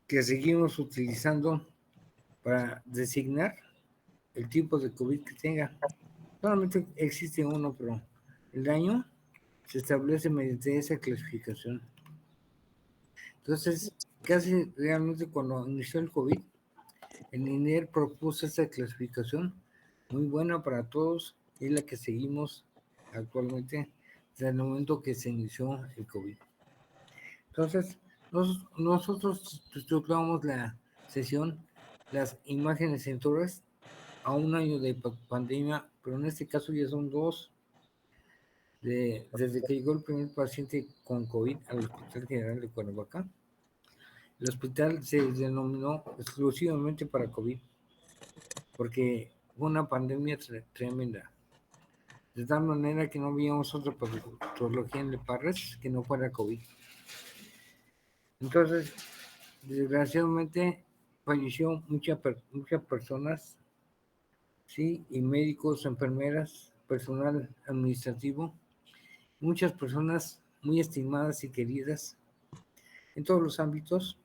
que seguimos utilizando para designar el tipo de COVID que tenga. Solamente existe uno, pero el daño se establece mediante esa clasificación. Entonces, casi realmente cuando inició el COVID, el INER propuso esta clasificación muy buena para todos y la que seguimos actualmente desde el momento que se inició el COVID. Entonces, nosotros titulamos la sesión Las imágenes centrales a un año de pandemia, pero en este caso ya son dos, desde que llegó el primer paciente con COVID al Hospital General de Cuernavaca. El hospital se denominó exclusivamente para COVID, porque fue una pandemia tremenda. De tal manera que no veíamos otra patología en el Parres que no fuera COVID. Entonces, desgraciadamente, falleció muchas personas, sí, y médicos, enfermeras, personal administrativo, muchas personas muy estimadas y queridas en todos los ámbitos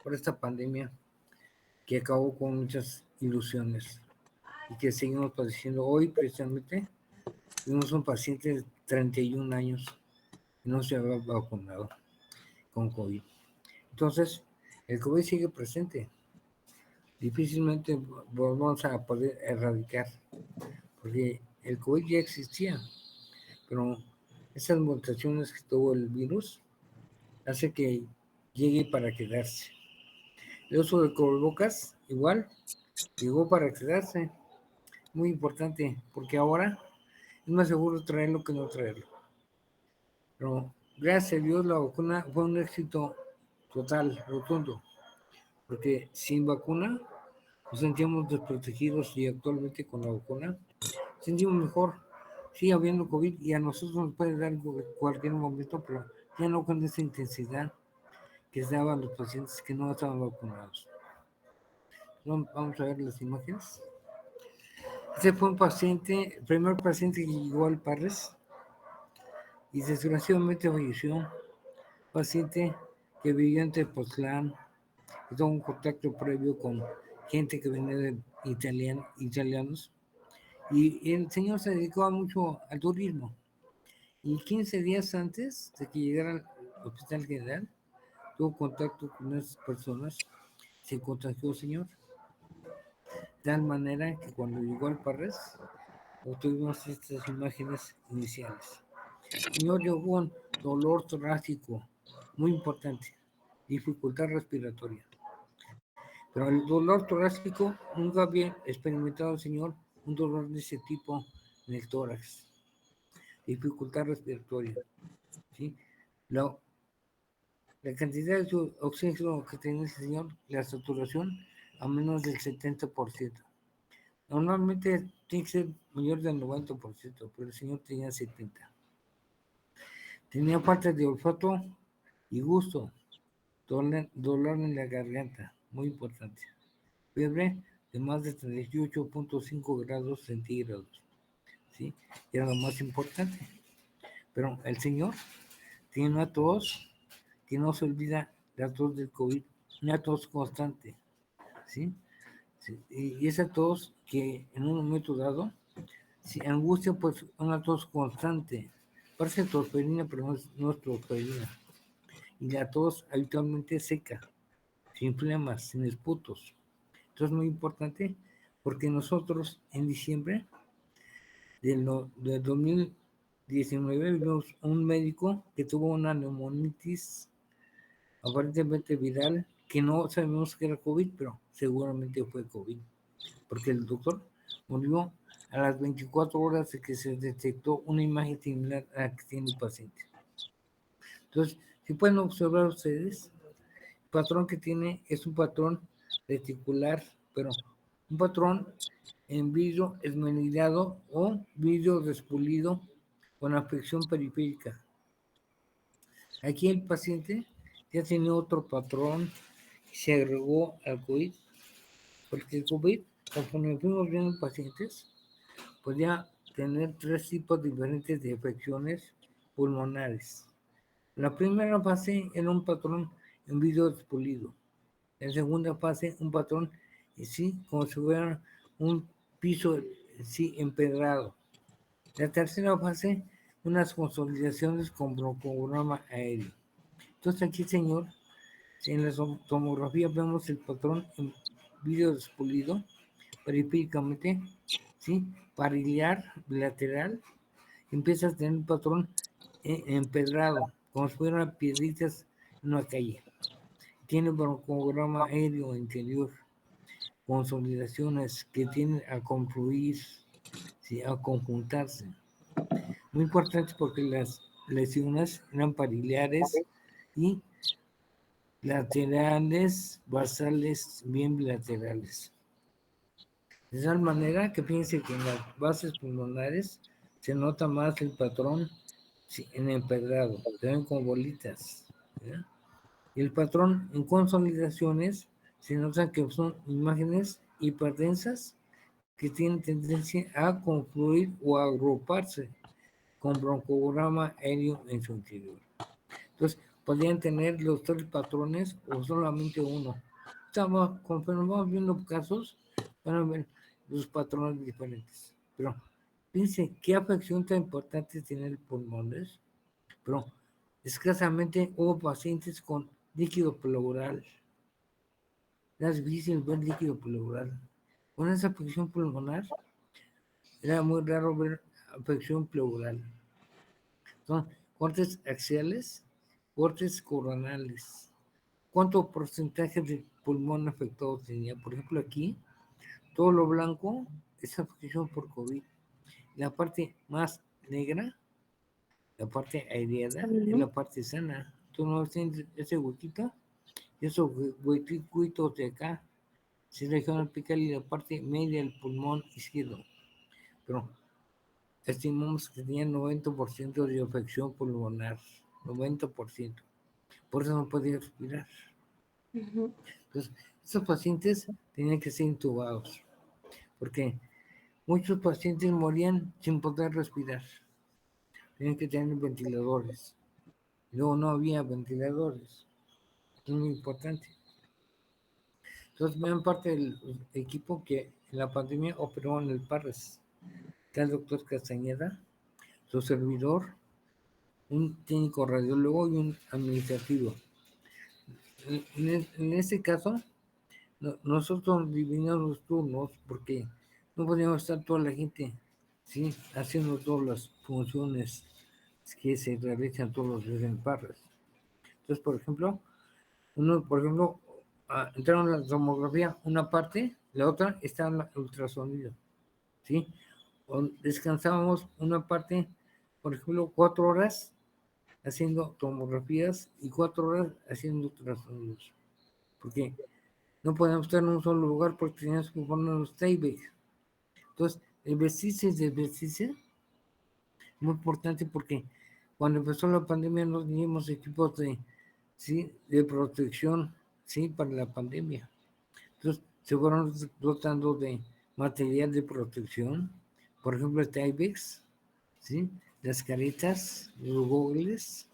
por esta pandemia que acabó con muchas ilusiones y que seguimos padeciendo. Hoy, precisamente, tuvimos un paciente de 31 años que no se había vacunado con COVID. Entonces, el COVID sigue presente. Difícilmente vamos a poder erradicar, porque el COVID ya existía, pero esas mutaciones que tuvo el virus hace que llegue para quedarse. El uso de cubrebocas, igual, llegó para quedarse. Muy importante, porque ahora es más seguro traerlo que no traerlo. Pero gracias a Dios la vacuna fue un éxito total, rotundo, porque sin vacuna nos sentíamos desprotegidos y actualmente con la vacuna sentimos mejor. Sigue habiendo COVID y a nosotros nos puede dar en cualquier momento, pero ya no con esa intensidad que se daban los pacientes que no estaban vacunados. Vamos a ver las imágenes. Este fue un paciente, el primer paciente que llegó al Parres y desgraciadamente falleció. Paciente que vivió en Tepoztlán, que tuvo un contacto previo con gente que venía de italianos, y el señor se dedicaba mucho al turismo. Y 15 días antes de que llegara al Hospital General, tuvo contacto con esas personas, se contagió el señor. De tal manera que cuando llegó al Parres, obtuvimos estas imágenes iniciales. El señor llegó con dolor torácico, muy importante, dificultad respiratoria. Pero el dolor torácico, nunca había experimentado el señor un dolor de ese tipo en el tórax, dificultad respiratoria. ¿Sí? La, la cantidad de oxígeno que tenía el señor, la saturación, a menos del 70%. Normalmente tiene que ser mayor del 90%, pero el señor tenía 70%. Tenía falta de olfato y gusto, dolor en la garganta, muy importante. Fiebre de más de 38.5 grados centígrados, ¿sí? Era lo más importante. Pero el señor tiene una tos que no se olvida, la tos del COVID, una tos constante, ¿sí? Sí, y esa tos que en un momento dado, si angustia, pues una tos constante, parece tosferina, pero no es tosferina. Y la tos habitualmente seca, sin flemas, sin esputos. Entonces es muy importante porque nosotros en diciembre del 2019 vimos un médico que tuvo una neumonitis aparentemente viral, que no sabemos que era COVID, pero seguramente fue COVID, porque el doctor murió a las 24 horas de que se detectó una imagen similar a la que tiene el paciente. Entonces, si pueden observar ustedes, el patrón que tiene es un patrón reticular, pero un patrón en vidrio esmerilado o vidrio despulido con afección periférica. Aquí el paciente ya tenía otro patrón y se agregó al COVID, porque el COVID, conforme fuimos viendo pacientes, podía tener tres tipos diferentes de afecciones pulmonares. La primera fase era un patrón en vidrio despulido. En segunda fase, un patrón, sí, como si fuera un piso, sí, empedrado. La tercera fase, unas consolidaciones con broncograma aéreo. Entonces aquí, señor, en la tomografía vemos el patrón en vidrio despulido, periféricamente, ¿sí? Pariliar, bilateral, empieza a tener un patrón empedrado, como si fueran piedritas en una calle. Tiene broncograma aéreo interior, consolidaciones que tienden a confluir, ¿sí? A conjuntarse. Muy importante porque las lesiones eran pariliares y laterales, basales, bien bilaterales. De tal manera que fíjense que en las bases pulmonares se nota más el patrón en empedrado, se ven como bolitas. ¿Ya? Y el patrón en consolidaciones se nota que son imágenes hiperdensas que tienen tendencia a confluir o a agruparse con broncograma aéreo en su interior. Entonces, podrían tener los tres patrones o solamente uno. Conforme vamos viendo casos, van a ver los patrones diferentes. Pero fíjense qué afección tan importante tiene el pulmones. Pero escasamente hubo pacientes con líquido pleural. Era difícil ver líquido pleural. Con esa afección pulmonar, era muy raro ver afección pleural. Son cortes axiales, cortes coronales. ¿Cuánto porcentaje de pulmón afectado tenía? Por ejemplo, aquí, todo lo blanco es afección por COVID. La parte más negra, la parte aireada, es la parte sana. Tú no tienes ese huequito, esos huequitos de acá, se regional apical y la parte media del pulmón izquierdo. Pero estimamos que tenía 90% de afección pulmonar, 90%. Por eso no podía respirar. Entonces, estos pacientes tenían que ser intubados, porque muchos pacientes morían sin poder respirar. Tenían que tener ventiladores. Luego no había ventiladores. Es muy importante. Entonces, vean parte del equipo que en la pandemia operó en el Parres. Está el doctor Castañeda, su servidor, un técnico radiólogo y un administrativo. En este caso, nosotros dividimos los turnos porque no podíamos estar toda la gente, ¿sí? Haciendo todas las funciones que se realizan todos los días en Parras. Entonces, por ejemplo, entraron en la tomografía una parte, la otra está en el ultrasonido, ¿sí? Descansábamos una parte, por ejemplo, 4 horas haciendo tomografías y 4 horas haciendo ultrasonidos, porque no podíamos estar en un solo lugar porque teníamos que poner los tables. Entonces, el vestirse es muy importante porque cuando empezó la pandemia no teníamos equipos ¿sí? de protección, ¿sí? Para la pandemia. Entonces, se fueron dotando de material de protección, por ejemplo, el Tyvek, ¿sí? Las caretas, los gogles,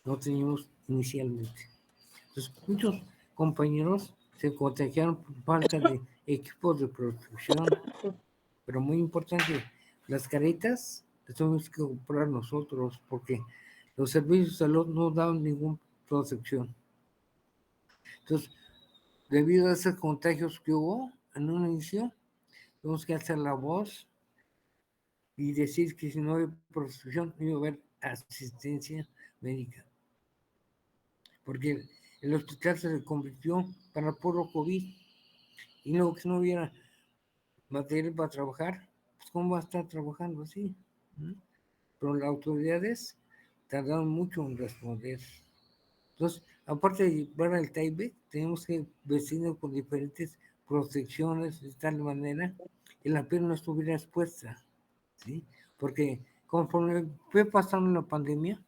no teníamos inicialmente. Entonces, muchos compañeros se contagiaron por falta de equipos de protección, pero muy importante, las caretas las tenemos que comprar nosotros porque los servicios de salud no daban ninguna protección. Entonces, debido a esos contagios que hubo en un inicio, tenemos que hacer la voz y decir que si no hay protección, no iba a haber asistencia médica. Porque el hospital se convirtió para puro COVID y luego que no hubiera material para trabajar, pues ¿cómo va a estar trabajando así? Pero las autoridades tardaron mucho en responder. Entonces, aparte de llevar el Tyvek, tenemos que vestirnos con diferentes protecciones de tal manera que la piel no estuviera expuesta, ¿sí? Porque conforme fue pasando la pandemia,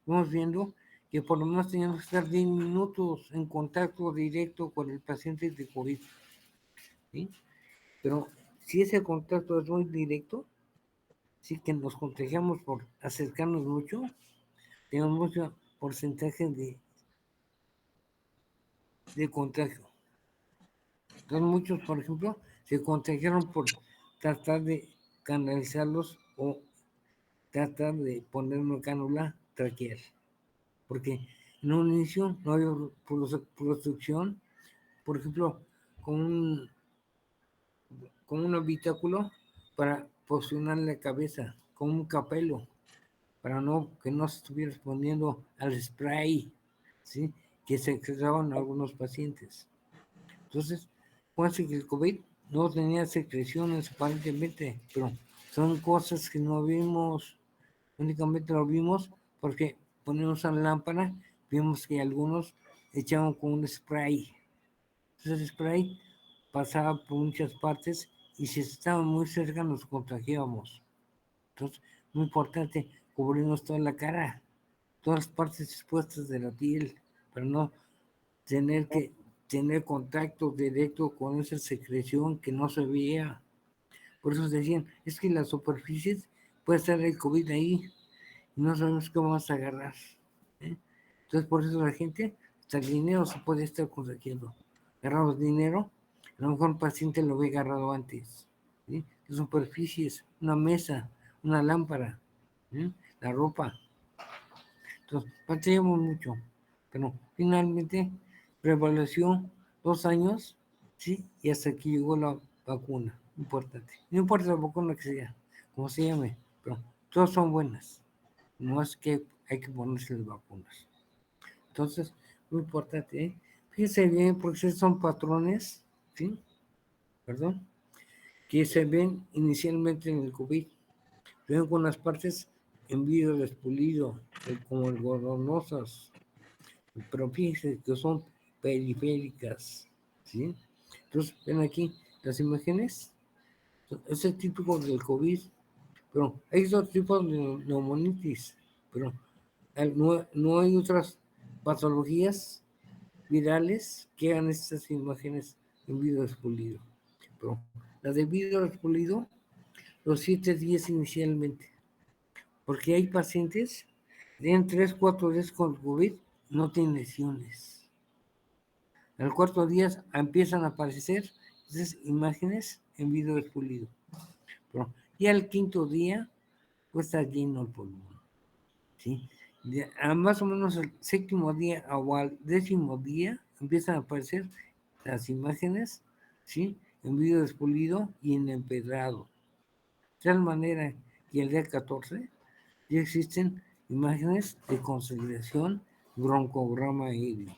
vamos viendo que por lo menos teníamos que estar 10 minutos en contacto directo con el paciente de COVID, ¿sí? Pero si ese contacto es muy directo, sí que nos contagiamos por acercarnos mucho, tenemos mucha porcentaje de contagio. Entonces muchos, por ejemplo, se contagiaron por tratar de canalizarlos o tratar de poner una cánula traqueal. Porque en un inicio no había protección, por ejemplo, con un habitáculo para posicionar la cabeza, con un capelo, para que no se estuviera exponiendo al spray, ¿sí?, que se excretaban algunos pacientes. Entonces, puede que el COVID no tenía secreciones aparentemente, pero son cosas que no vimos, únicamente lo vimos porque ponemos una lámpara, vimos que algunos echaban con un spray. Entonces el spray pasaba por muchas partes y si estaba muy cerca nos contagiábamos. Entonces, muy importante, cubrirnos toda la cara, todas las partes expuestas de la piel, para no tener que tener contacto directo con esa secreción que no se veía. Por eso decían, es que en las superficies puede estar el COVID ahí y no sabemos cómo vamos a agarrar, ¿eh? Entonces, por eso la gente, hasta el dinero se puede estar contagiando. Agarramos dinero, a lo mejor el paciente lo ve agarrado antes, ¿sí? Las superficies, una mesa, una lámpara, ¿sí?, la ropa. Entonces, batallamos mucho, pero finalmente prevaleció 2 años, ¿sí? Y hasta aquí llegó la vacuna, importante. No importa la vacuna que sea, como se llame, pero todas son buenas. No es que hay que ponerse las vacunas. Entonces, muy importante, ¿eh? Fíjense bien, porque son patrones, ¿sí? Perdón, que se ven inicialmente en el COVID. Ven con las partes en vidrio despulido, como algodonosas, pero fíjense que son periféricas, ¿sí? Entonces, ven aquí las imágenes, es el típico del COVID, pero hay otros tipos de neumonitis, pero no hay otras patologías virales que hagan estas imágenes en vidrio despulido. Pero la de vidrio despulido, los 7 días inicialmente, porque hay pacientes que tienen 3, 4 días con COVID, no tienen lesiones. Al cuarto día empiezan a aparecer esas imágenes en vidrio despulido. Pero, y al quinto día, pues está lleno el pulmón, ¿sí? Más o menos el séptimo día o al 10º día empiezan a aparecer las imágenes, ¿sí?, en vidrio despulido y en empedrado. De tal manera que el día 14 ya existen imágenes de consolidación, broncograma aéreo.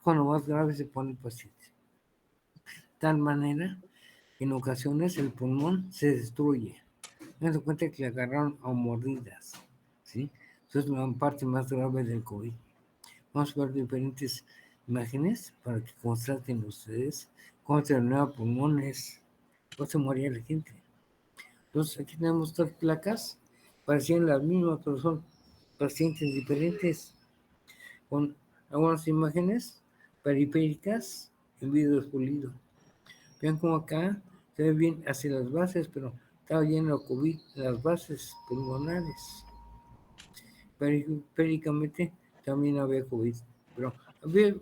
Cuando más grave se pone el paciente. De tal manera que en ocasiones el pulmón se destruye. Me doy cuenta que le agarraron a mordidas, ¿sí? Entonces la parte más grave del COVID. Vamos a ver diferentes imágenes para que constaten ustedes cómo terminaba pulmones, cómo se moría la gente. Entonces aquí tenemos 3 placas, parecían las mismas, pero son pacientes diferentes, con algunas imágenes periféricas en vidrio despulido. Vean cómo acá se ve bien hacia las bases, pero estaba lleno de COVID las bases pulmonares. Periféricamente también había COVID, pero había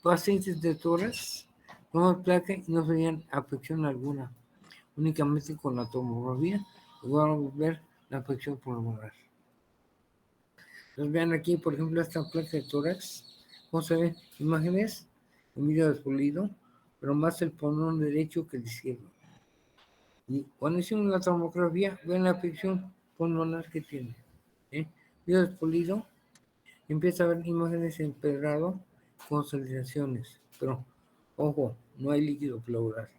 pacientes de tórax con placa y no tenían afección alguna. Únicamente con la tomografía logramos ver la afección pulmonar. Entonces vean aquí, por ejemplo, esta placa de tórax. Vamos a ver imágenes en vidrio despulido, pero más el pulmón derecho que el izquierdo. Y cuando hicimos la tomografía, ven la afección pulmonar que tiene, ¿eh? Vidrio despulido, empieza a ver imágenes empedrado, consolidaciones, pero ojo, no hay líquido pleural.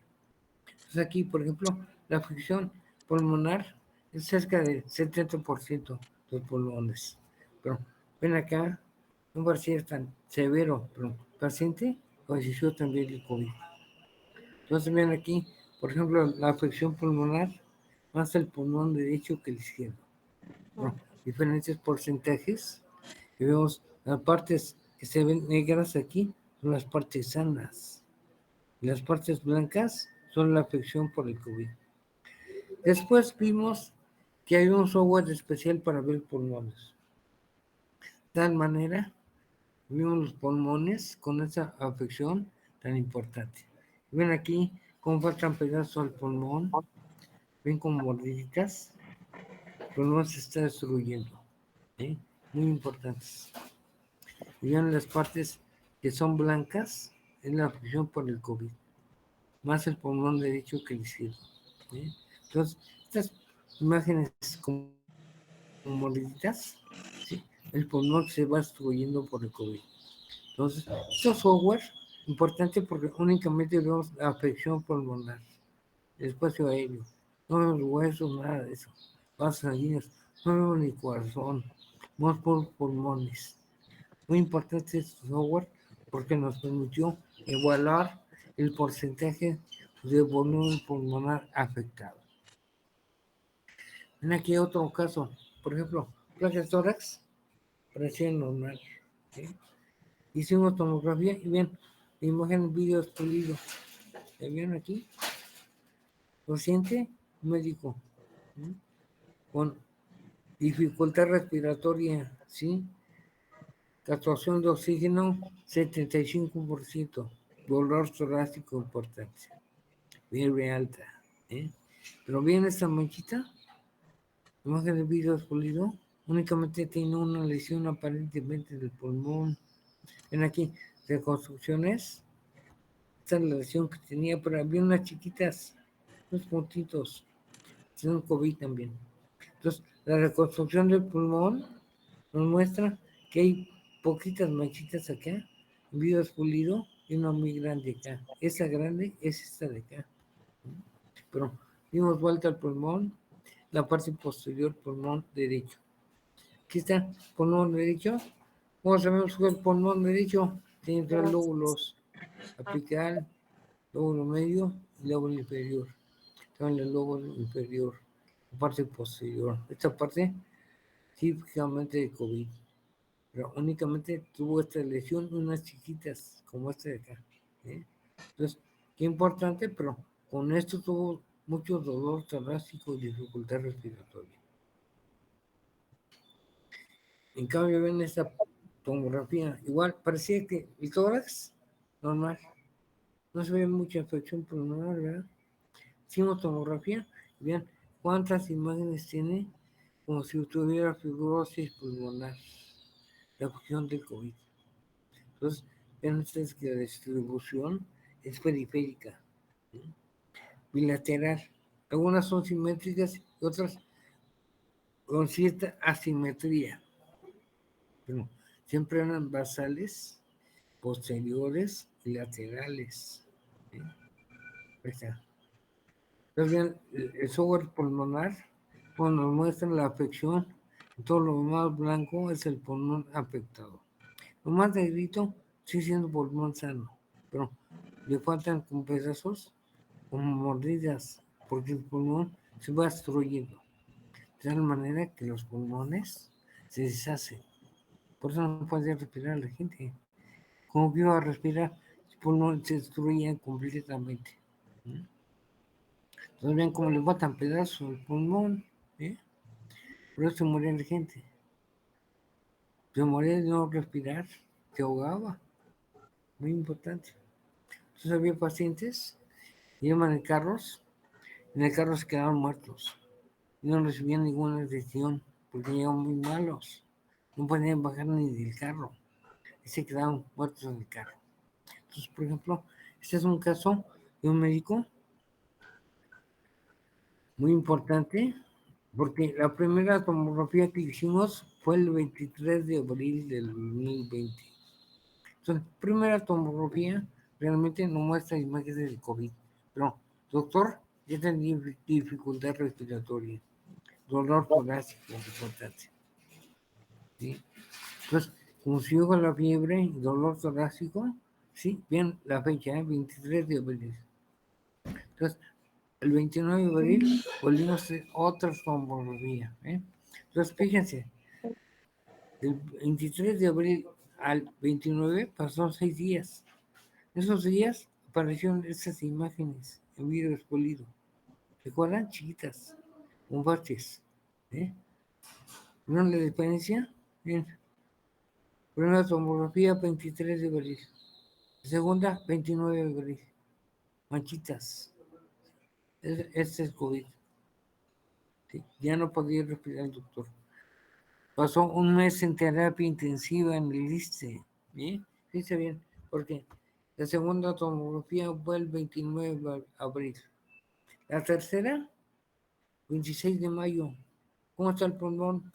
Entonces aquí, por ejemplo, la afección pulmonar es cerca del 70% de los pulmones. Pero ven acá, no parecía tan severo, pero el paciente falleció también del COVID. Entonces ven aquí, por ejemplo, la afección pulmonar, más el pulmón derecho que el izquierdo. Bueno, diferentes porcentajes. Y vemos las partes que se ven negras aquí, son las partes sanas. Y las partes blancas son la afección por el COVID. Después vimos que hay un software especial para ver pulmones. tal manera vimos los pulmones con esa afección tan importante. Ven aquí cómo faltan pedazos al pulmón, ven como mordiditas, el pulmón se está destruyendo, ¿eh? Muy importantes. Y ven las partes que son blancas, es la afección por el COVID, más el pulmón derecho que el izquierdo, ¿eh? Entonces, estas imágenes como mordiditas, ¿sí? El pulmón se va destruyendo por el COVID. Entonces, estos software, importante porque únicamente vemos la afección pulmonar, el espacio aéreo, no vemos huesos, nada de eso, vasos sanguíneos, no vemos ni corazón, vemos por pulmones. Muy importante este software porque nos permitió evaluar el porcentaje de volumen pulmonar afectado. Ven aquí otro caso, por ejemplo, placas tórax, parecía normal, ¿sí? Hicimos tomografía y bien, la imagen vídeo expolido. ¿Ya vieron aquí? Lo siente un médico, ¿sí? Con dificultad respiratoria, ¿sí? Saturación de oxígeno 75%, dolor torácico importante, fiebre alta, ¿eh? Pero bien esta manchita, imagen de vídeo expolido, únicamente tiene una lesión aparentemente del pulmón. Ven aquí, reconstrucciones. Esta es la lesión que tenía, pero había unas chiquitas, unos puntitos, tiene un COVID también. Entonces, la reconstrucción del pulmón nos muestra que hay poquitas manchitas acá, video expolido y una muy grande acá. Esa grande es esta de acá. Pero dimos vuelta al pulmón, la parte posterior pulmón derecho. Aquí está, pulmón derecho. ¿Cómo sabemos que el pulmón derecho tiene tres lóbulos? Apical, lóbulo medio y lóbulo inferior. Está en el lóbulo inferior, la parte posterior. Esta parte, típicamente de COVID, pero únicamente tuvo esta lesión, unas chiquitas, como esta de acá, ¿eh? Entonces, qué importante, pero con esto tuvo mucho dolor torácico y dificultad respiratoria. En cambio, ven esta tomografía, igual parecía que el tórax, normal, no se ve mucha infección pulmonar, ¿verdad? Hicimos tomografía, vean cuántas imágenes tiene como si tuviera fibrosis pulmonar, la cuestión del COVID. Entonces, vean ustedes que la distribución es periférica, ¿sí? Bilateral. Algunas son simétricas y otras con cierta asimetría. Pero siempre eran basales, posteriores y laterales, ¿sí? Ahí está. Entonces, bien, el software pulmonar, pues nos muestra la afección. Todo lo más blanco es el pulmón afectado. Lo más negrito sigue siendo pulmón sano, pero le faltan con pedazos, como mordidas, porque el pulmón se va destruyendo. De tal manera que los pulmones se deshacen. Por eso no puede respirar la gente. ¿Cómo que iba a respirar? El pulmón se destruía completamente. Entonces ven cómo le botan pedazos el pulmón, ¿eh? Por eso se moría la gente. Se moría de no respirar, se ahogaba. Muy importante. Entonces había pacientes que iban en carros, en el carro se quedaban muertos. Y no recibían ninguna atención porque llegaban muy malos. No podían bajar ni del carro. Y se quedaban muertos en el carro. Entonces, por ejemplo, este es un caso de un médico muy importante porque la primera tomografía que hicimos fue el 23 de abril del 2020. Entonces, primera tomografía realmente no muestra imágenes del COVID, pero doctor ya tenía dificultad respiratoria, dolor torácico, importante, ¿sí? Entonces, como siguió con la fiebre y dolor torácico, sí, bien la fecha, 23 de abril. Entonces, el 29 de abril volvimos a hacer otra tomografía, ¿eh? Entonces, fíjense, del 23 de abril al 29 pasaron 6 días. Esos días aparecieron esas imágenes en video expolido. ¿Recuerdan? Chiquitas, con baches, ¿eh? ¿Vieron la diferencia? Bien. Primera tomografía, 23 de abril. Segunda, 29 de abril. Manchitas. Este es COVID. ¿Sí? Ya no podía respirar el doctor. Pasó un mes en terapia intensiva en el ISSSTE. Fíjese bien, porque la segunda tomografía fue el 29 de abril. La tercera, 26 de mayo. ¿Cómo está el pulmón?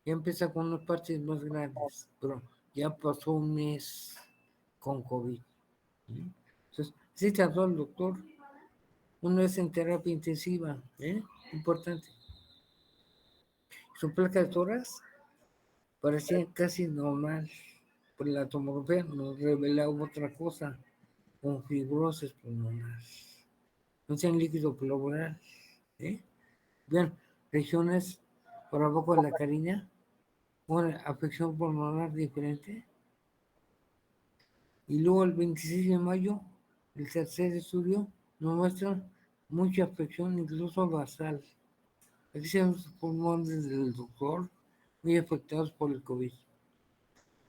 Ya empieza con unas partes más grandes, pero ya pasó un mes con COVID. Entonces, sí tardó el doctor un mes en terapia intensiva, importante. Su placa de tórax parecía casi normal, pero la tomografía nos revelaba otra cosa, con fibrosis pulmonar. No tiene líquido pleural. Bien, regiones por abajo de la carina, una afección pulmonar diferente. Y luego el 26 de mayo, el tercer estudio nos muestra mucha afección, incluso basal. Aquí se ven los pulmones del doctor muy afectados por el COVID.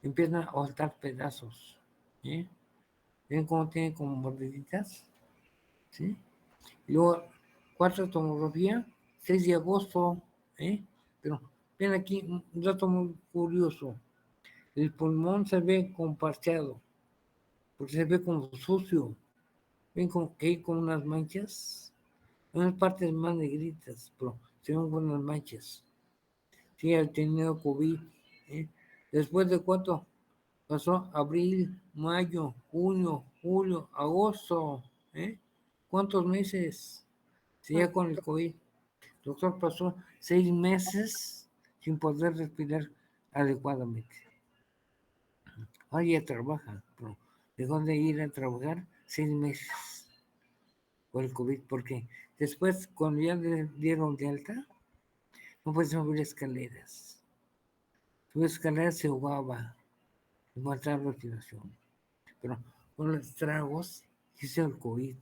Empiezan a faltar pedazos. ¿Ven cómo tienen como mordiditas? ¿Sí? Y luego, cuarta tomografía, 6 de agosto. Pero ven aquí un dato muy curioso. El pulmón se ve comparcheado, porque se ve como sucio. Ven como que hay como unas manchas, unas partes más negritas, pero se ven unas manchas. Sí, ha tenido COVID. ¿Después de cuánto? Pasó abril, mayo, junio, julio, agosto. ¿Cuántos meses? Sí, ya con el COVID. El doctor pasó 6 meses sin poder respirar adecuadamente. Ahora ya trabaja, pero dejó de ir a trabajar 6 meses por el COVID, porque después, cuando ya le dieron de alta, no puede subir escaleras. Subir escaleras se ahogaba, y mataba la respiración. Pero con los estragos hizo el COVID,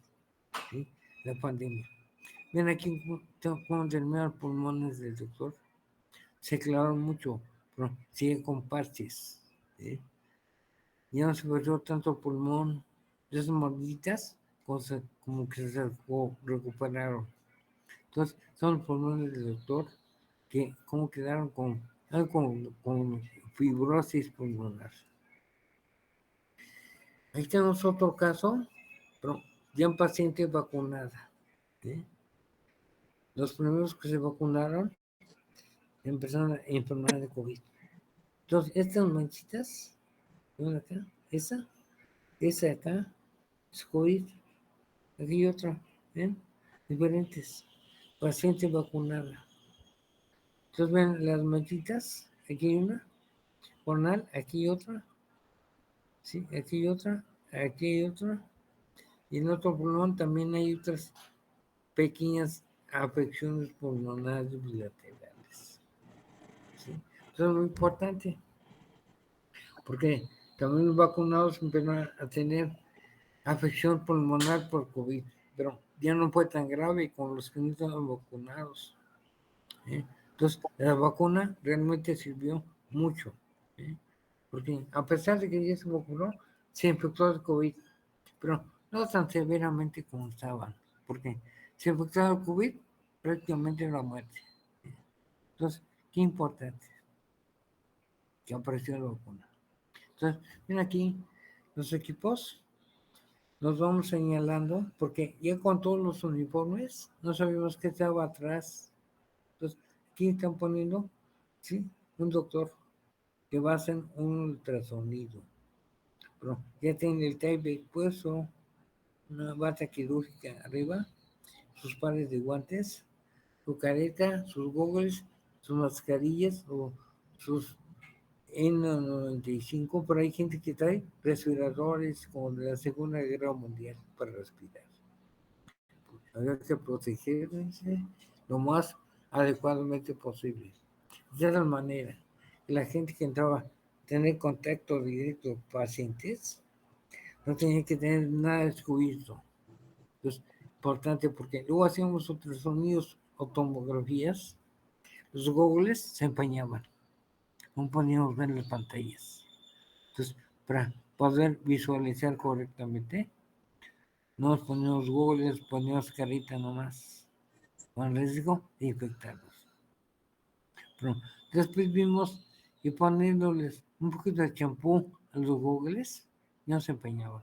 ¿sí? La pandemia. Ven aquí cómo terminaron los pulmones del doctor. Se clavaron mucho, pero sigue con parches. ¿Sí? Ya no se perdió tanto el pulmón. Esas morditas como que se recuperaron. Entonces, son los pulmones del doctor que como quedaron con fibrosis pulmonar. Ahí tenemos otro caso, pero ya un paciente vacunada. ¿Sí? Los primeros que se vacunaron empezaron a enfermar de COVID. Entonces, estas manchitas, ¿ven acá? Esa acá, es COVID. Aquí hay otra, ¿ven? Diferentes. Paciente vacunada. Entonces, ven las manchitas, aquí hay una, coronal, aquí hay otra, ¿sí? Aquí hay otra, aquí hay otra. Y en otro pulmón también hay otras pequeñas afecciones pulmonares bilaterales. ¿Sí? Eso es muy importante, porque también los vacunados empezaron a tener afección pulmonar por COVID, pero ya no fue tan grave con los que no estaban vacunados. Entonces, la vacuna realmente sirvió mucho, porque a pesar de que ya se vacunó, se infectó de COVID, pero no tan severamente como estaban, porque se infectó de COVID prácticamente la muerte. Entonces, qué importante que apareció la vacuna. Entonces, ven aquí los equipos, los vamos señalando, porque ya con todos los uniformes no sabíamos qué estaba atrás. Entonces, aquí están poniendo, ¿sí? Un doctor que va a hacer un ultrasonido. Pero ya tiene el tape puesto, una bata quirúrgica arriba, sus pares de guantes, su careta, sus goggles, sus mascarillas o sus N95, pero hay gente que trae respiradores como de la Segunda Guerra Mundial para respirar. Había que protegerse lo más adecuadamente posible. De tal manera, la gente que entraba a tener contacto directo con pacientes no tenía que tener nada descubierto. Entonces, importante porque luego hacíamos ultrasonidos o tomografías, los goggles se empañaban. no podíamos ver las pantallas. Entonces, para poder visualizar correctamente, nos poníamos goles, poníamos carita nomás, con riesgo de infectarlos. Pero después vimos que poniéndoles un poquito de champú a los googles, no se empeñaban.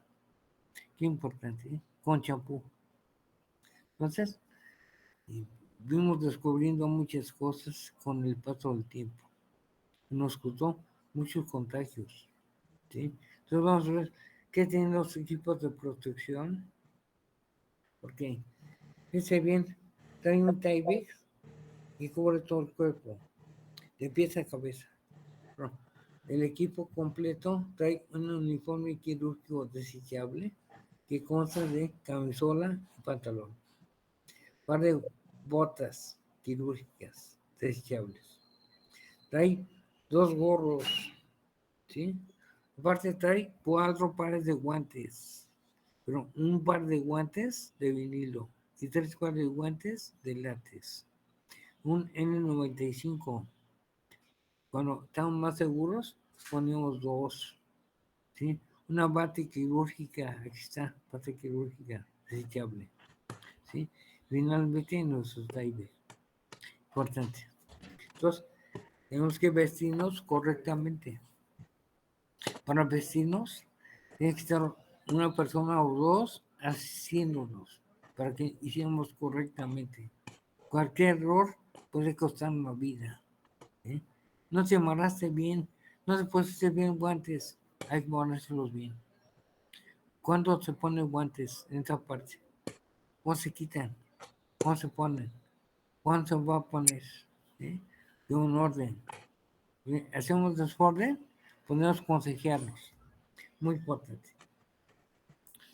Qué importante, ¿eh? Con champú. Entonces, vimos descubriendo muchas cosas con el paso del tiempo. Nos costó muchos contagios. ¿Sí? Entonces vamos a ver qué tienen los equipos de protección. Porque, fíjense bien, trae un Tyvek y cubre todo el cuerpo, de pies a cabeza. Pero el equipo completo trae un uniforme quirúrgico desechable que consta de camisola y pantalón. Par de botas quirúrgicas desechables. Trae 2 gorros, ¿sí? Aparte trae 4 pares de guantes, pero un par de guantes de vinilo y 3 pares de guantes de látex. Un N95. Cuando estamos más seguros, ponemos 2, ¿sí? Una bata quirúrgica, aquí está, bata quirúrgica desechable, ¿sí? Finalmente nuestros divers. Importante. Entonces, tenemos que vestirnos correctamente. Para vestirnos, tiene que estar una persona o 2 haciéndonos para que hiciéramos correctamente. Cualquier error puede costar una vida. ¿Eh? No te amarraste bien, no te pusiste bien guantes, hay que ponérselos bien. ¿Cuándo se ponen guantes en esta parte? ¿Cómo se quitan? ¿Cómo se ponen? ¿Cuándo se va a poner? ¿Eh? De un orden. Hacemos desorden, podemos consejearnos. Muy importante.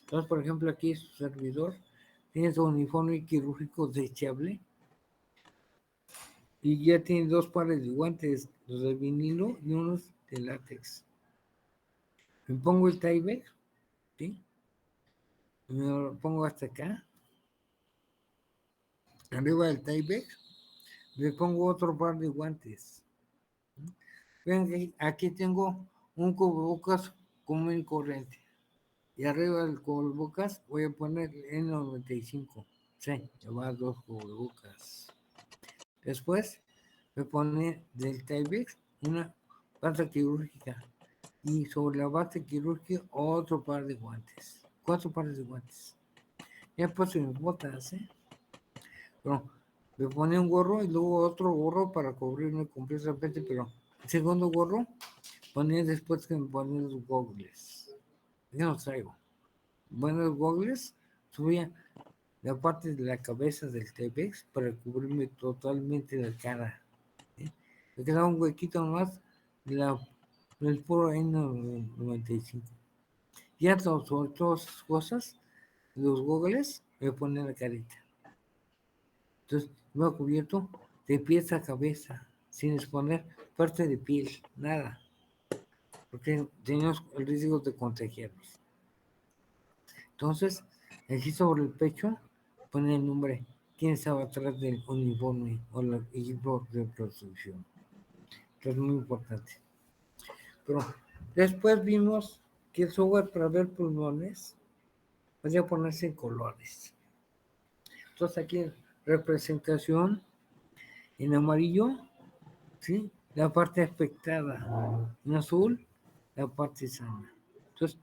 Entonces, por ejemplo, aquí su servidor tiene su uniforme quirúrgico desechable y ya tiene 2 pares de guantes, los de vinilo y unos de látex. Me pongo el Tyvek, ¿sí? Me lo pongo hasta acá. Arriba del Tyvek, le pongo otro par de guantes. Vean que aquí tengo un cubrebocas común y corriente. Y arriba del cubrebocas voy a poner el N95. Sí, lleva 2 cubrebocas. Después me pone del Tyvek una bata quirúrgica. Y sobre la bata quirúrgica otro par de guantes. 4 pares de guantes. Ya he puesto mis botas, ¿eh? Pero me pone un gorro y luego otro gorro para cubrirme completamente, pero el segundo gorro ponía después que me ponía los gogles. Ya los traigo. Buenos gogles, subía la parte de la cabeza del T-Bex para cubrirme totalmente la cara. ¿Eh? Me quedaba un huequito más del puro N95. Ya sobre todas esas cosas, los gogles me ponen la carita. Entonces, iba cubierto de pies a cabeza, sin exponer parte de piel, nada, porque teníamos el riesgo de contagiarnos. Entonces, aquí sobre el pecho pone el nombre, quién estaba atrás del uniforme o el equipo de protección. Que es muy importante. Pero después vimos que el software para ver pulmones podía ponerse en colores. Entonces, aquí representación en amarillo, ¿sí? La parte afectada. En azul, la parte sana. Entonces,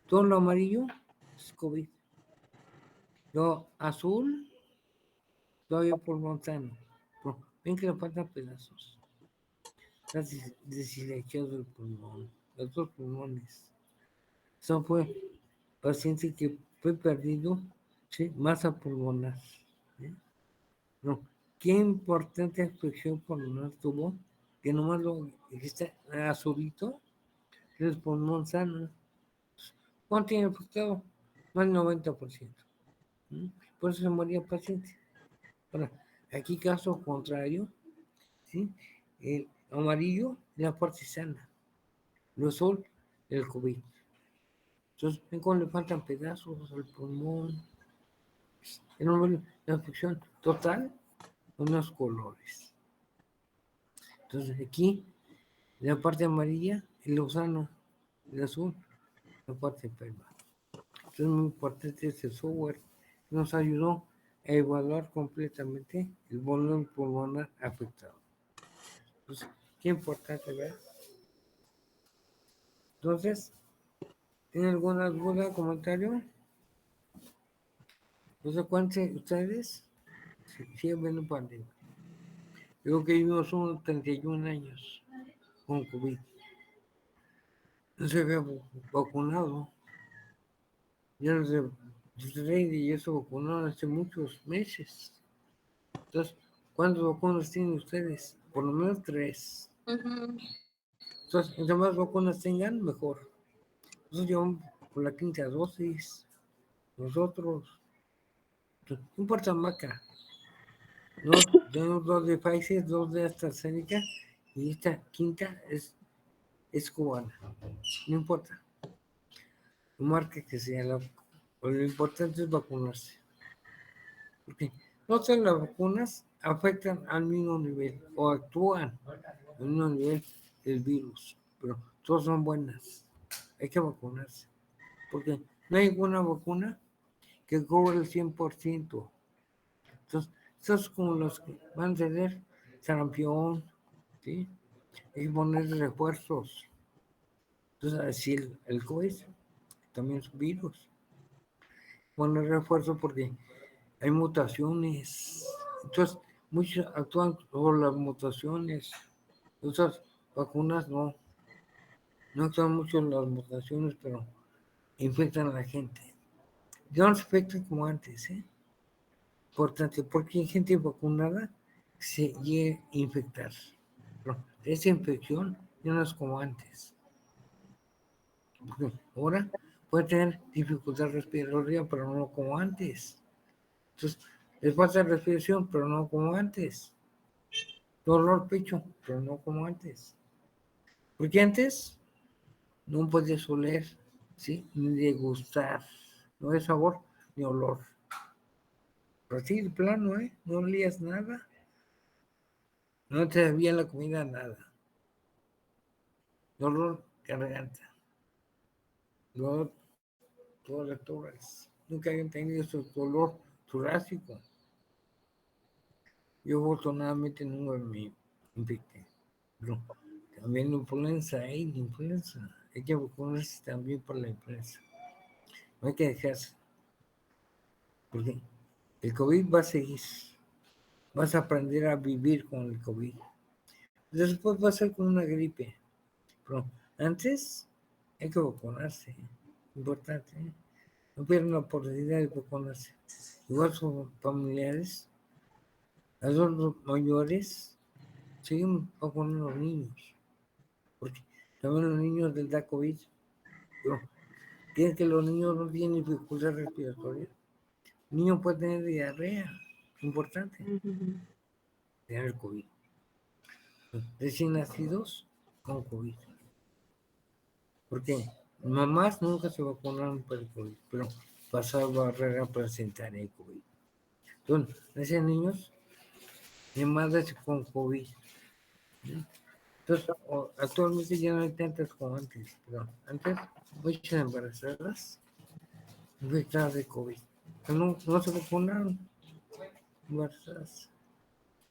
todo lo amarillo es COVID. Lo azul, todavía pulmón sano. Pero ven que le faltan pedazos. Está deshilachado el pulmón. Los 2 pulmones. Eso fue paciente que fue perdido, ¿sí? Masa pulmonar. ¿Sí? No, qué importante afección pulmonar tuvo, que nomás lo está azulito, el pulmón sano. ¿Cuánto tiene afectado? Más del 90%. ¿Mm? Por eso se moría el paciente. Ahora, aquí caso contrario, ¿sí? El amarillo, la parte sana. Lo azul, el COVID. Entonces, ven cómo le faltan pedazos al pulmón. La afección total, unos colores. Entonces, aquí La parte amarilla, el océano, el azul, la parte pelva. Entonces es muy importante este software. Nos ayudó a evaluar completamente el volumen pulmonar afectado. Entonces, qué importante, ¿verdad? Entonces, ¿tienen alguna duda, comentario? No sé cuántos ustedes siguen viendo pandemia. Creo que vivimos unos 31 años con COVID. No se había vacunado. Ya no se y eso vacunaron hace muchos meses. Entonces, ¿cuántas vacunas tienen ustedes? Por lo menos 3. Entonces, entre más vacunas tengan, mejor. Nosotros llevamos por la 5ª dosis. Nosotros, no importa marca. No, tenemos 2 de Pfizer, 2 de AstraZeneca y esta 5ª es cubana. No importa. La marca que sea, lo importante es vacunarse. Porque no todas las vacunas afectan al mismo nivel o actúan al mismo nivel del virus, pero todas son buenas. Hay que vacunarse. Porque no hay ninguna vacuna que cubre el 100%. Entonces, estos como los que van a tener sarampión, ¿sí? Hay que poner refuerzos. Entonces, así el COVID también es un virus. Poner refuerzos porque hay mutaciones. Entonces, muchos actúan por las mutaciones. Otras vacunas no actúan mucho en las mutaciones, pero infectan a la gente. Ya no se infectan como antes, ¿eh? Importante, porque hay gente vacunada que se llega a infectar. Pero esa infección ya no es como antes. Porque ahora puede tener dificultad respiratoria, pero no como antes. Entonces, les falta respiración, pero no como antes. Dolor pecho, pero no como antes. Porque antes no podías oler, ¿sí? Ni degustar. No de sabor ni olor. Pero así de plano, ¿eh? No olías nada. No te sabía la comida nada. Dolor garganta. Dolor todo el tórax. Nunca habían tenido ese dolor torácico. Yo afortunadamente nunca me infecté. Pero también la influenza, hay que vacunarse también por la influenza. No hay que dejarse, porque el COVID va a seguir. Vas a aprender a vivir con el COVID. Después va a ser como una gripe. Pero antes hay que vacunarse. Importante, ¿eh? No pierdan la oportunidad de vacunarse. Igual sus familiares, adultos mayores, siguen vacunando a los niños. Porque también los niños les da COVID. Pero tienen que los niños no tienen dificultad respiratoria. El niño puede tener diarrea. Importante. Tener COVID. Recién nacidos con COVID. Porque mamás nunca se vacunaron para el COVID, pero pasaron barrera placentaria de COVID. Entonces, nacen niños de madres con COVID. ¿Sí? Entonces, actualmente ya no hay tantas como antes, pero antes muchas embarazadas infectadas de COVID. No se vacunaron embarazadas.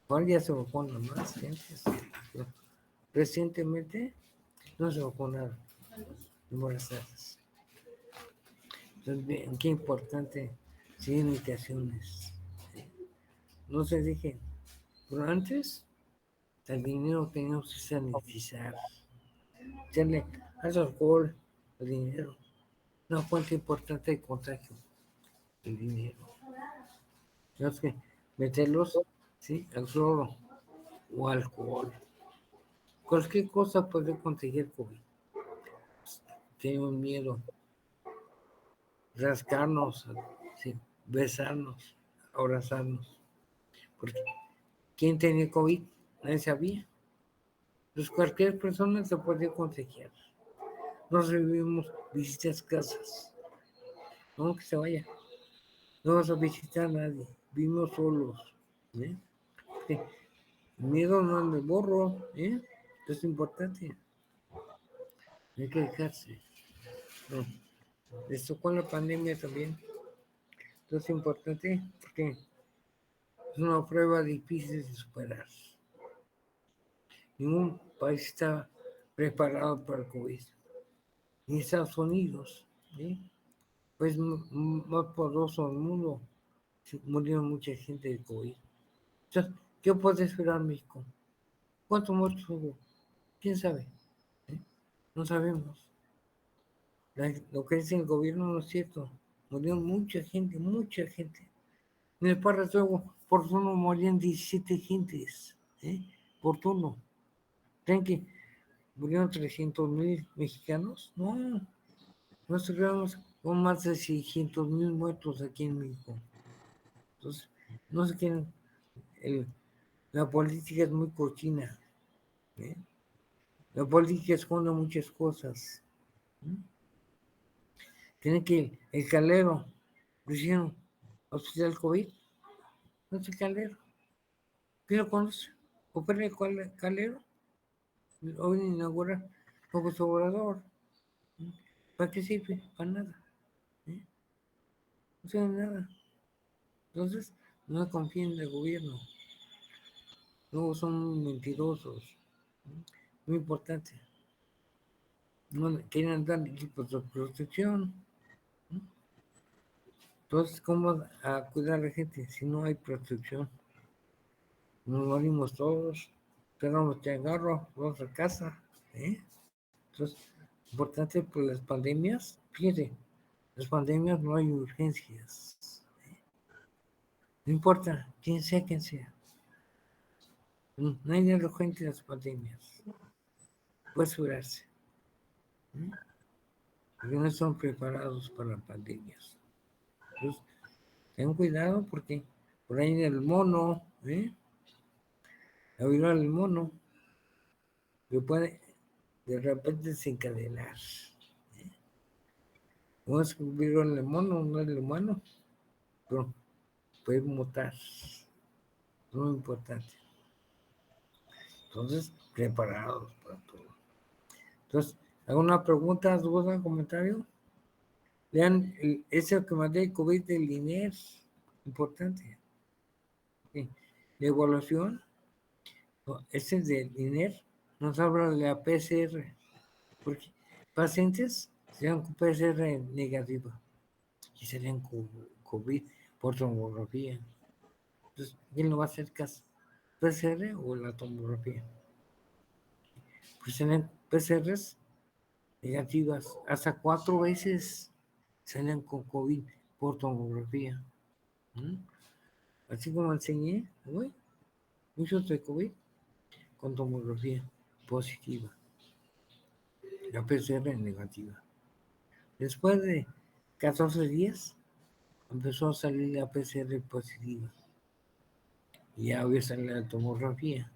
Ahora ya se vacunan más gente, pero recientemente no se vacunaron embarazadas. Entonces, bien, qué importante, sin indicaciones. No se dejen. Pero antes, el dinero teníamos que sanitizar. Echarle al alcohol, el dinero. Una fuente importante de contagio, el dinero. Tenemos que meterlos, ¿sí? Al cloro o alcohol. Cualquier cosa puede contagiar COVID. Tenemos miedo. Rascarnos, ¿sí? Besarnos, abrazarnos. Porque ¿quién tenía COVID? Nadie sabía. Pues cualquier persona se puede contagiar. No recibimos visitas a casas. No, que se vaya. No vas a visitar a nadie. Vivimos solos. ¿Eh? Sí. El miedo no es de borro. ¿Eh? Es importante. hay que dejarse. No, les tocó la pandemia también. Entonces es importante porque es una prueba difícil de superar. Ningún país está preparado para el COVID. Ni Estados Unidos, ¿sí? Pues más poderoso del mundo, murió mucha gente de COVID. Entonces, ¿qué puede esperar México? ¿Cuántos muertos hubo? ¿Quién sabe? ¿Eh? No sabemos. Lo que dice el gobierno no es cierto. Murió mucha gente, mucha gente. En el Parra por turno morían 17 gentes, ¿eh? Por turno. ¿Creen que murieron 300,000 mexicanos? No, nosotros quedamos con más de 600,000 muertos aquí en México. Entonces, no sé quién, la política es muy cochina, ¿eh? La política esconde muchas cosas. ¿Eh? Tiene que el Calero, lo hicieron hospital COVID, no es el Calero. ¿Quién lo conoce? ¿Opera el Calero? Hoy inaugura López Obrador. ¿Eh? ¿Para qué sirve? Para nada. ¿Eh? No sirve nada. Entonces, no confíen en el gobierno. Luego son muy mentirosos. ¿Eh? Muy importante. No quieren dar equipos de protección. ¿Eh? Entonces, ¿cómo a cuidar a la gente si no hay protección? Nos morimos todos, tenemos que agarro, vamos a casa. ¿Eh? Entonces, importante por las pandemias, fíjate, las pandemias no hay urgencias. No importa quién sea. No hay nada urgente en las pandemias. Puede curarse. ¿Eh? Porque no están preparados para pandemias. Entonces, ten cuidado porque por ahí el mono, la viruela del mono, que puede de repente desencadenar. No es viruela del mono, no es el humano, pero puede mutar. Es muy importante. Entonces, preparados para todo. Entonces, ¿alguna pregunta, duda, comentario? Vean, ese que mandé el COVID del INER, importante. ¿Sí? La evaluación, ese del INER, nos habla de la PCR, porque pacientes sean con PCR negativa y serían con COVID por tomografía. Entonces, ¿quién lo va a hacer caso? ¿PCR o la tomografía? Pues serían PCRs negativas, hasta 4 veces salen con COVID por tomografía. ¿Mm? Así como enseñé, hoy, muchos de COVID con tomografía positiva, la PCR negativa. Después de 14 días, empezó a salir la PCR positiva. Y ya había salido la tomografía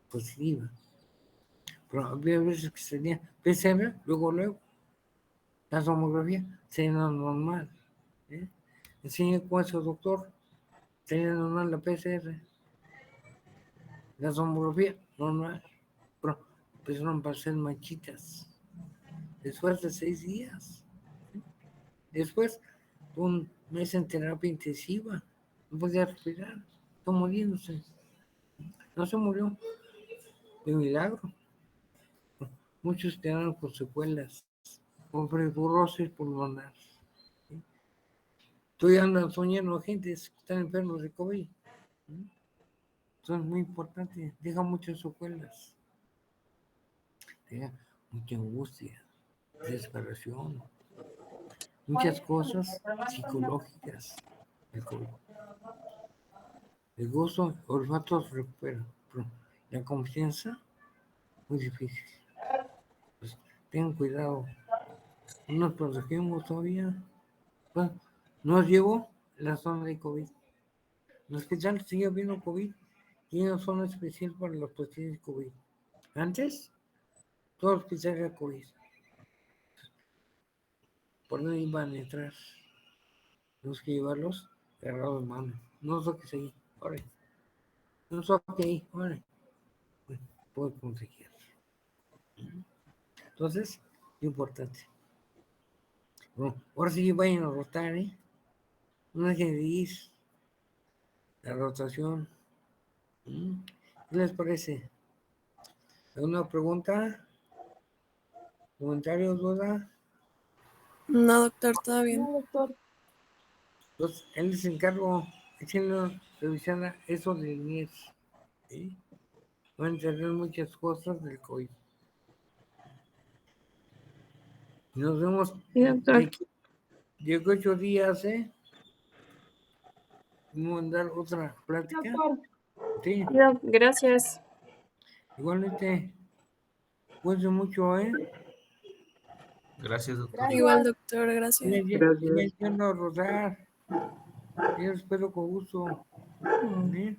positiva. Pero había veces que salía PCR, luego, la tomografía sería normal. ¿Eh? Enseñé con su doctor, sería normal la PCR. La tomografía normal, pero empezaron a aparecer manchitas. Después de 6 días. Después, un mes en terapia intensiva. No podía respirar. Está muriéndose. No se murió de milagro. Muchos quedaron con secuelas, con fibrosis pulmonar. Estoy andando soñando gente que están enfermos de COVID. Eso es muy importante. Deja muchas secuelas. Deja mucha angustia, desesperación, muchas cosas psicológicas. El gusto, olfato se recupera, pero la confianza, muy difícil. Pues, tengan cuidado. No nos protegemos todavía. Bueno, nos llevó la zona de COVID. Los que ya sigue habiendo COVID, tiene una zona especial para los pacientes de COVID. Antes, todo el hospital era COVID. Por donde iban a entrar. Tenemos que llevarlos agarrados de mano. No toques ahí, órale. No toques ahí, órale. Bueno, puedo conseguir. Entonces, Qué importante. Bueno, ahora sí vayan a rotar, ¿eh? No dejen de ir. La rotación. ¿Qué les parece? ¿Alguna pregunta? ¿Comentarios, duda? No, doctor, todo bien. No, doctor. Entonces, él les encargo, échenle revisar eso de NIES. ¿Sí? Van a entender muchas cosas del COVID. Nos vemos Sí, doctor. de 8 días, ¿eh? Vamos a dar otra plática. Doctor. Sí, Gracias. igualmente, cuídense mucho, ¿eh? Gracias, doctor. Gracias. Igual, doctor, gracias. Vayan yendo a rodar. Yo los espero con gusto. ¿Sí?